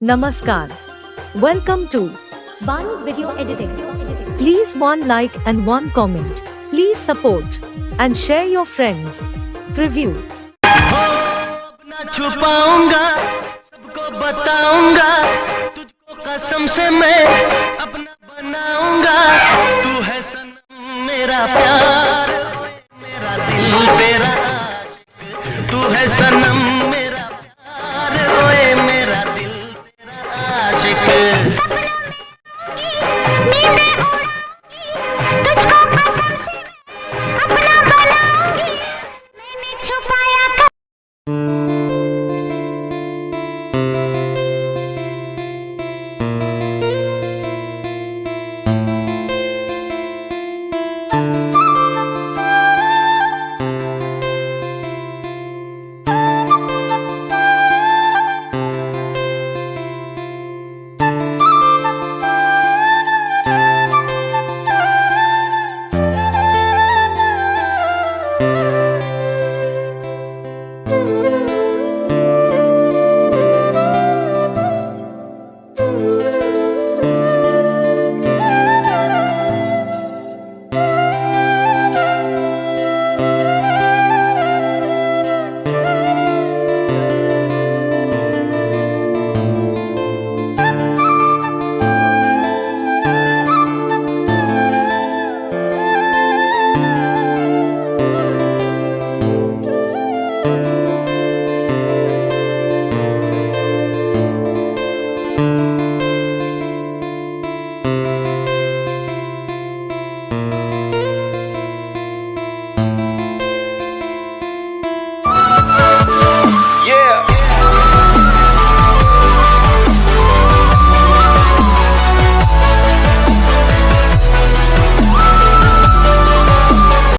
Namaskar. Welcome to Baru Video Editing. Please one like and one comment. Please support and share your friends. Preview. अपना छुपाऊंगा सबको बताऊंगा तुझको कसम से मैं अपना